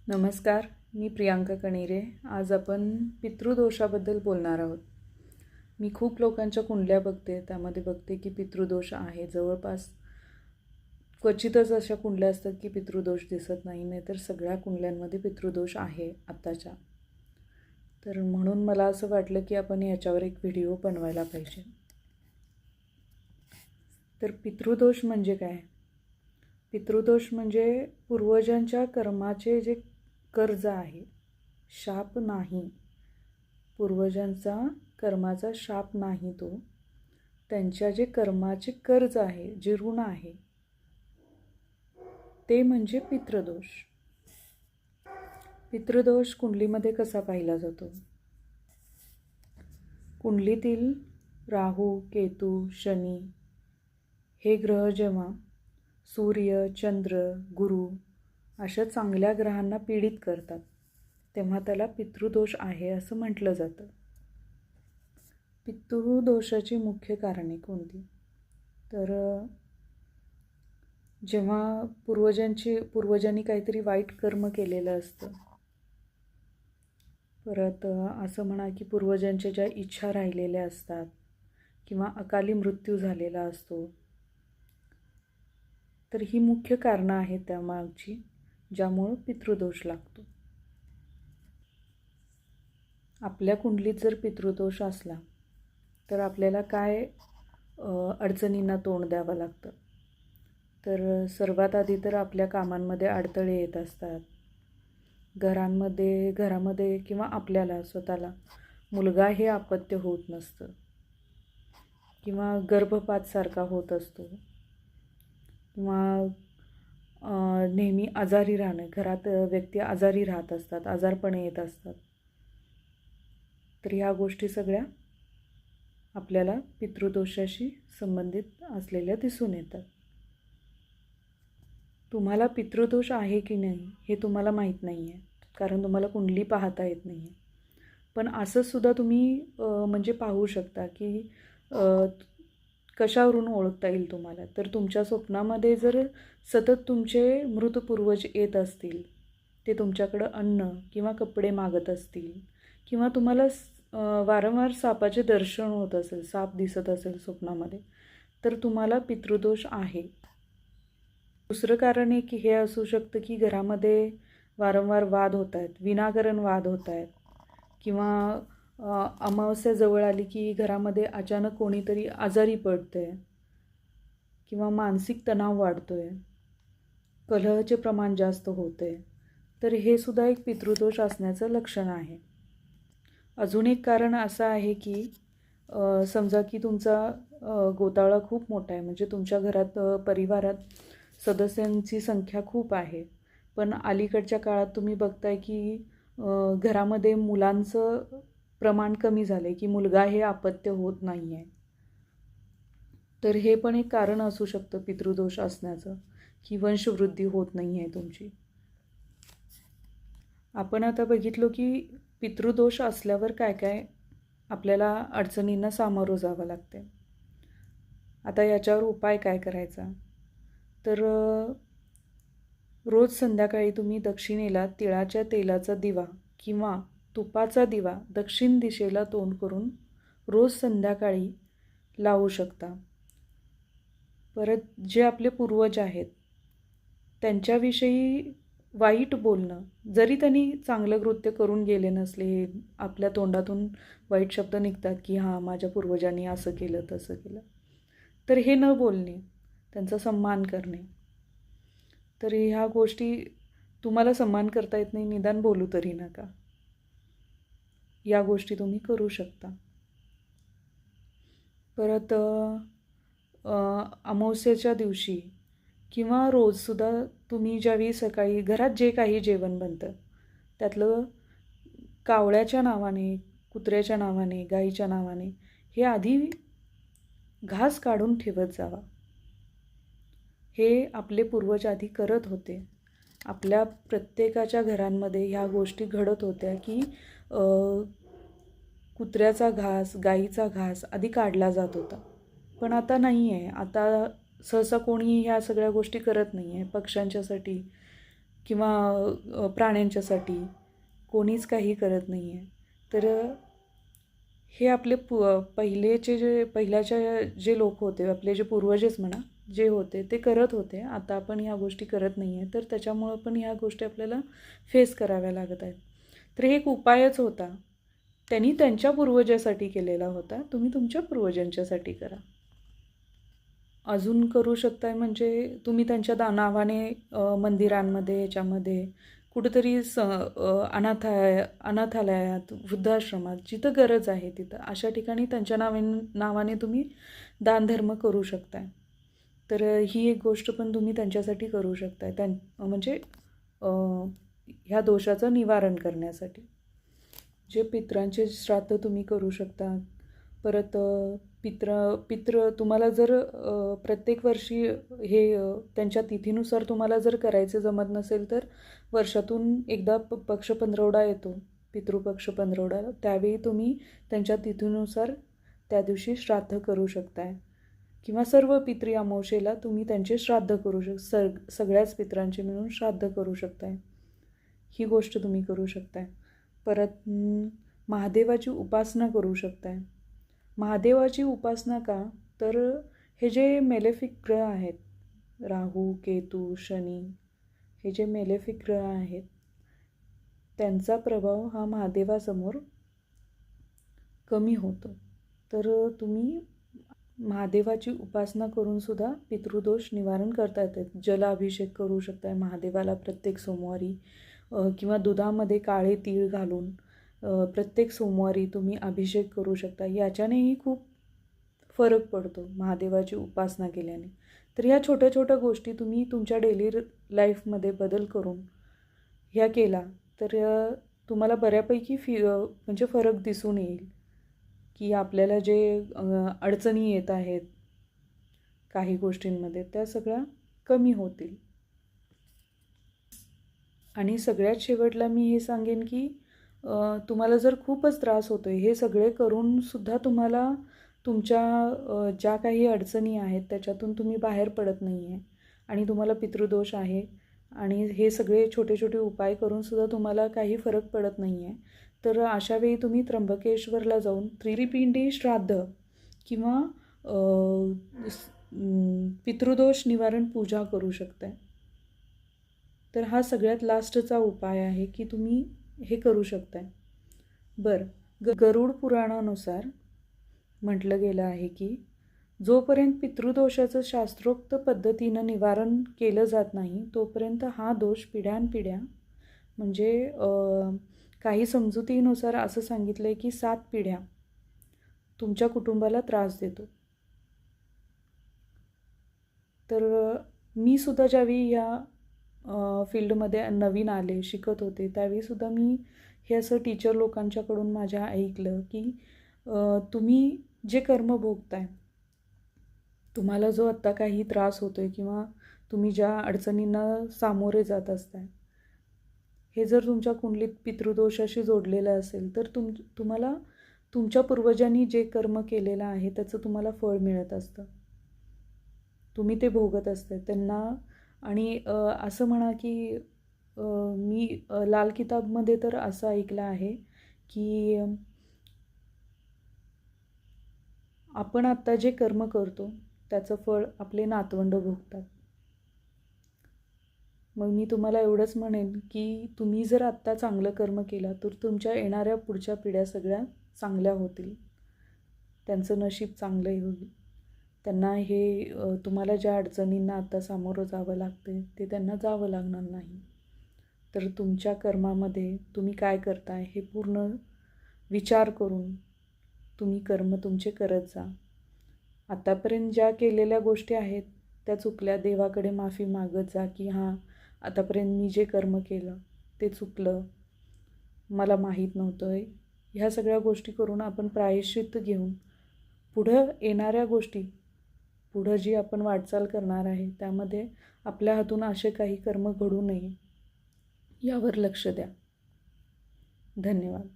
नमस्कार, मी प्रियांका कणेरे. आज आपण पितृदोषाबद्दल बोलणार आहोत. मी खूप लोकांच्या कुंडल्या बघते, त्यामध्ये बघते की पितृदोष आहे. जवळपास क्वचितच अशा कुंडल्या असतात की पितृदोष दिसत नाही, नाहीतर सगळ्या कुंडल्यांमध्ये पितृदोष आहे आत्ताच्या. तर म्हणून मला असं वाटलं की आपण याच्यावर एक व्हिडिओ बनवायला पाहिजे. तर पितृदोष म्हणजे काय? पितृदोष म्हणजे पूर्वजांच्या कर्माचे जे कर्ज आहे, शाप नाही. पूर्वजांचा कर्माचा शाप नाही तो. त्यांच्या जे कर्माचे कर्ज आहे, जे ऋण आहे, ते म्हणजे पितृदोष. पितृदोष कुंडलीमध्ये कसा पाहिला जातो? कुंडलीतील राहू, केतू, शनी हे ग्रह जेव्हा सूर्य, चंद्र, गुरु अशा चांगल्या ग्रहांना पीडित करतात, तेव्हा त्याला पितृदोष आहे असं म्हटलं जातं. पितृदोषाची मुख्य कारणे कोणती? तर जेव्हा पूर्वजांनी काहीतरी वाईट कर्म केलेलं असतं, परत असं म्हणा की पूर्वजांच्या ज्या इच्छा राहिलेल्या असतात किंवा अकाली मृत्यू झालेला असतो, तर ही मुख्य कारणं आहेत त्यामागची, ज्यामुळं पितृदोष लागतो. आपल्या कुंडलीत जर पितृदोष असला तर आपल्याला काय अडचणींना तोंड द्यावं लागतं? तर सर्वात आधी तर आपल्या कामांमध्ये अडथळे येत असतात. घरामध्ये किंवा आपल्याला स्वतःला मुलगा हे अपत्य होत नसतं, किंवा गर्भपात सारखा होत असतो, किंवा नेहमी आजारी राहणं, घरात व्यक्ती आजारी राहत असतात, आजारपणे येत असतात. तर ह्या गोष्टी सगळ्या आपल्याला पितृदोषाशी संबंधित असलेल्या दिसून येतात. तुम्हाला पितृदोष आहे की नाही हे तुम्हाला माहीत नाही आहे, कारण तुम्हाला कुंडली पाहता येत नाही आहे. पण असंसुद्धा तुम्ही म्हणजे पाहू शकता की कशावरून ओळखता येईल तुम्हाला? तर तुमच्या स्वप्नामध्ये जर सतत तुमचे मृत पूर्वज येत असतील, ते तुमच्याकडं अन्न किंवा कपडे मागत असतील, किंवा तुम्हाला वारंवार सापाचे दर्शन होत असेल, साप दिसत असेल स्वप्नामध्ये, तर तुम्हाला पितृदोष आहे. दुसरं कारण एक हे असू शकतं की घरामध्ये वारंवार वाद होत आहेत, विनाकारण वाद होत आहेत, किंवा अमावस्या जवळ आली की घरामध्ये अचानक कोणीतरी आजारी पडतं आहे, किंवा मानसिक तणाव वाढतो आहे, कलहाचे प्रमाण जास्त होतं आहे. तर हे सुद्धा एक पितृदोष असण्याचं लक्षण आहे. अजून एक कारण असं आहे की समजा की तुमचा गोतावळा खूप मोठा आहे, म्हणजे तुमच्या घरात परिवारात सदस्यांची संख्या खूप आहे, पण अलीकडच्या काळात तुम्ही बघताय की घरामध्ये मुलांचं प्रमाण कमी झालं आहे, की मुलगा हे अपत्य होत नाही आहे. तर हे पण एक कारण असू शकतं पितृदोष असण्याचं, की वंशवृद्धी होत नाही आहे तुमची. आपण आता बघितलो की पितृदोष असल्यावर काय काय आपल्याला अडचणींना सामोरं जावं लागते. आता याच्यावर उपाय काय करायचा? तर रोज संध्याकाळी तुम्ही दक्षिणेला तिळाच्या तेलाचा दिवा किंवा तुपाचा दिवा दक्षिण दिशेला तोंड करून रोज संध्याकाळी लावू शकता. परत जे आपले पूर्वज आहेत त्यांच्याविषयी वाईट बोलणं, जरी त्यांनी चांगलं कृत्य करून गेले नसले, आपल्या तोंडातून वाईट शब्द निघतात की हां, माझ्या पूर्वजांनी असं केलं तसं केलं, तर हे न बोलणे, त्यांचा सन्मान करणे. तर ह्या गोष्टी, तुम्हाला सन्मान करता येत नाही, निदान बोलू तरी नका, या गोष्टी तुम्ही करू शकता. परत अमावस्येच्या दिवशी किंवा रोजसुद्धा तुम्ही ज्यावेळी सकाळी घरात जे काही जेवण बनतं त्यातलं कावळ्याच्या नावाने, कुत्र्याच्या नावाने, गाईच्या नावाने हे आधी घास काढून ठेवत जावा. हे आपले पूर्वज आधी करत होते. आपल्या प्रत्येकाच्या घरांमध्ये ह्या गोष्टी घडत होत्या की कुत्र्याचा घास, गाईचा घास आधी काढला जात होता. पण आता नाही आहे. आता सहसा कोणी ह्या सगळ्या गोष्टी करत नाही आहे. पक्ष्यांच्यासाठी किंवा प्राण्यांच्यासाठी कोणीच काही करत नाही आहे. तर हे आपले पहिल्याच्या जे लोक होते, आपले जे पूर्वजच म्हणा जे होते ते करत होते. आता आपण ह्या गोष्टी करत नाही आहे, तर त्याच्यामुळं पण ह्या गोष्टी आपल्याला फेस कराव्या लागत आहेत. तर हे एक उपायच होता. त्यांनी त्यांच्या पूर्वजासाठी केलेला होता, तुम्ही तुमच्या पूर्वजांच्यासाठी करा. अजून करू शकताय म्हणजे तुम्ही त्यांच्या नावाने मंदिरांमध्ये याच्यामध्ये कुठेतरी अनाथालयात, वृद्धाश्रमात जिथं गरज आहे तिथं अशा ठिकाणी त्यांच्या नावाने तुम्ही दानधर्म करू शकताय. तर ही एक गोष्ट पण तुम्ही त्यांच्यासाठी करू शकताय, म्हणजे ह्या दोषाचं निवारण करण्यासाठी. जे पितरांचे श्राद्ध तुम्ही करू शकता. परत पित्र तुम्हाला जर प्रत्येक वर्षी हे त्यांच्या तिथीनुसार तुम्हाला जर करायचं जमत नसेल तर वर्षातून एकदा पक्ष पंधरवडा येतो, पितृपक्ष पंधरवडा. त्यावेळी तुम्ही त्यांच्या तिथीनुसार त्या दिवशी श्राद्ध करू शकताय. किंवा सर्व पितृ अमावस्येला तुम्ही त्यांचे श्राद्ध करू सगळ्याच पितरांचे मिळून श्राद्ध करू शकताय. ही गोष्ट तुम्ही करू शकताय. परत महादेवाची उपासना करू शकताय. महादेवाची उपासना का, तर हे जे मेलेफिक ग्रह आहेत, राहू, केतू, शनी, हे जे मेलेफिक ग्रह आहेत त्यांचा प्रभाव हा महादेवासमोर कमी होतो. तर तुम्ही महादेवाची उपासना करूनसुद्धा पितृदोष निवारण करता येते. जलाभिषेक करू शकताय महादेवाला प्रत्येक सोमवारी, किंवा दुधामध्ये काळे तीळ घालून प्रत्येक सोमवारी तुम्ही अभिषेक करू शकता. याच्यानेही खूप फरक पडतो महादेवाची उपासना केल्याने. तर ह्या छोट्या छोट्या गोष्टी तुम्ही तुमच्या डेली लाईफमध्ये बदल करून ह्या केला तर तुम्हाला बऱ्यापैकी म्हणजे फरक दिसून येईल की आपल्याला जे अडचणी येत आहेत काही गोष्टींमध्ये त्या सगळ्या कमी होतील. आणि सगळ्यात शेवटला मी हे सांगेन की तुम्हाला जर खूपच त्रास होतो आहे, हे सगळे करूनसुद्धा तुम्हाला तुमच्या ज्या काही अडचणी आहेत त्याच्यातून तुम्ही बाहेर पडत नाही आहे आणि तुम्हाला पितृदोष आहे आणि हे सगळे छोटे छोटे उपाय करूनसुद्धा तुम्हाला काही फरक पडत नाही आहे, तर अशावेळी तुम्ही त्र्यंबकेश्वरला जाऊन त्रिपिंडी श्राद्ध किंवा पितृदोष निवारण पूजा करू शकताय. तर हा सगळ्यात लास्टचा उपाय आहे की तुम्ही हे करू शकताय. गरुड पुराणानुसार म्हटलं गेलं आहे की जोपर्यंत पितृदोषाचं शास्त्रोक्त पद्धतीनं निवारण केलं जात नाही तोपर्यंत हा दोष पिढ्यानपिढ्या, म्हणजे काही समजुतीनुसार असं सांगितलं आहे की 7 पिढ्या तुमच्या कुटुंबाला त्रास देतो. तर मी सुद्धा ज्यावेळी या फील्डमध्ये नवीन आले, शिकत होते, त्यावेळीसुद्धा मी हे असं टीचर लोकांच्याकडून माझ्या ऐकलं की तुम्ही जे कर्म भोगताय, तुम्हाला जो आत्ता काही त्रास होतो आहे किंवा तुम्ही ज्या अडचणींना सामोरे जात असताय, हे जर तुमच्या कुंडलीत पितृदोषाशी जोडलेलं असेल तर तुम्हाला तुमच्या पूर्वजांनी जे कर्म केलेलं आहे त्याचं तुम्हाला फळ मिळत असतं, तुम्ही ते भोगत असते त्यांना. आणि असं म्हणा की मी लाल किताबमध्ये तर असं ऐकलं आहे की आपण आत्ता जे कर्म करतो त्याचं फळ आपले नातवंड भोगतात. मग मी तुम्हाला एवढंच म्हणेन की तुम्ही जर आत्ता चांगलं कर्म केलं तर तुमच्या येणाऱ्या पुढच्या पिढ्या सगळ्या चांगल्या होतील, त्यांचं नशीब चांगलंही होईल. त्यांना हे तुम्हाला ज्या अडचणींना आत्ता सामोरं जावं लागते ते त्यांना जावं लागणार नाही. तर तुमच्या कर्मामध्ये तुम्ही काय करताय हे पूर्ण विचार करून तुम्ही कर्म तुमचे करत जा. आतापर्यंत ज्या केलेल्या गोष्टी आहेत त्या चुकल्या, देवाकडे माफी मागत जा की हां आतापर्यंत मी जे कर्म केलं ते चुकलं, मला माहीत नव्हतं आहे. ह्या सगळ्या गोष्टी करून आपण प्रायश्चित्त घेऊन पुढं येणाऱ्या गोष्टी, पुढं जी आपण वाटचाल करणार आहे त्यामध्ये आपल्या हातून असे काही कर्म घडू नये यावर लक्ष द्या. धन्यवाद.